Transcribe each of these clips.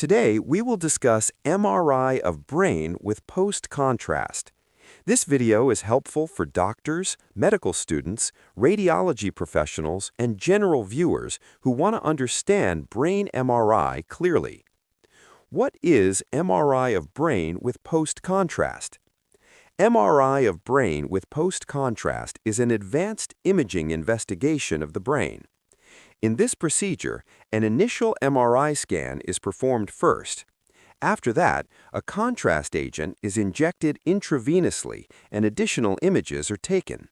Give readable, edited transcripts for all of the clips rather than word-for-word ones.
Today, we will discuss MRI of brain with post-contrast. This video is helpful for doctors, medical students, radiology professionals, and general viewers who want to understand brain MRI clearly. What is MRI of brain with post-contrast? MRI of brain with post-contrast is an advanced imaging investigation of the brain. In this procedure, an initial MRI scan is performed first. After that, a contrast agent is injected intravenously and additional images are taken.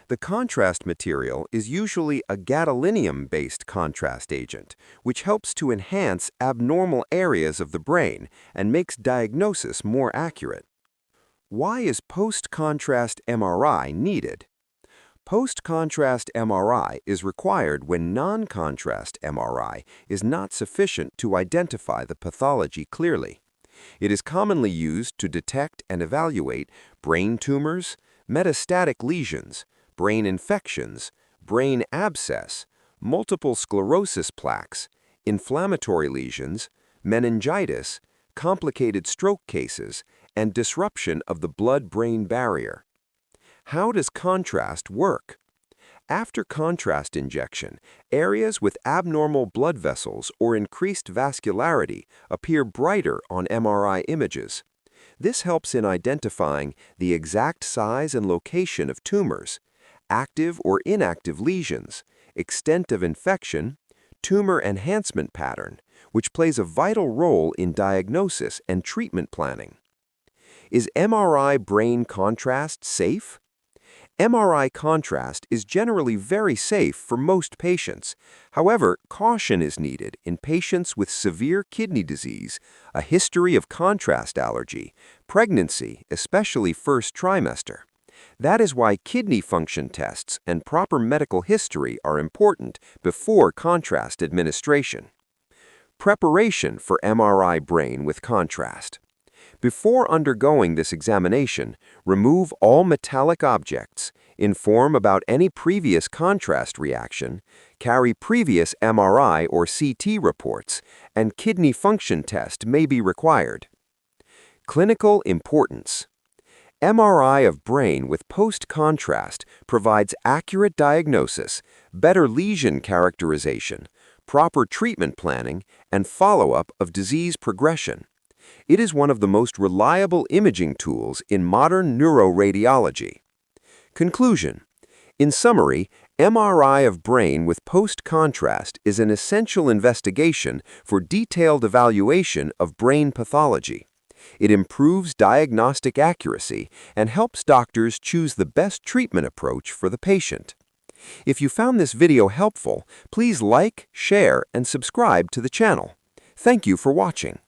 The contrast material is usually a gadolinium-based contrast agent, which helps to enhance abnormal areas of the brain and makes diagnosis more accurate. Why is post-contrast MRI needed? Post-contrast MRI is required when non-contrast MRI is not sufficient to identify the pathology clearly. It is commonly used to detect and evaluate brain tumors, metastatic lesions, brain infections, brain abscess, multiple sclerosis plaques, inflammatory lesions, meningitis, complicated stroke cases, and disruption of the blood-brain barrier. How does contrast work? After contrast injection, areas with abnormal blood vessels or increased vascularity appear brighter on MRI images. This helps in identifying the exact size and location of tumors, active or inactive lesions, extent of infection, tumor enhancement pattern, which plays a vital role in diagnosis and treatment planning. Is MRI brain contrast safe? MRI contrast is generally very safe for most patients. However, caution is needed in patients with severe kidney disease, a history of contrast allergy, pregnancy, especially first trimester. That is why kidney function tests and proper medical history are important before contrast administration. Preparation for MRI brain with contrast. Before undergoing this examination, remove all metallic objects, inform about any previous contrast reaction, carry previous MRI or CT reports, and kidney function test may be required. Clinical importance. MRI of brain with post-contrast provides accurate diagnosis, better lesion characterization, proper treatment planning, and follow-up of disease progression. It is one of the most reliable imaging tools in modern neuroradiology. Conclusion. In summary, MRI of brain with post-contrast is an essential investigation for detailed evaluation of brain pathology. It improves diagnostic accuracy and helps doctors choose the best treatment approach for the patient. If you found this video helpful, please like, share, and subscribe to the channel. Thank you for watching.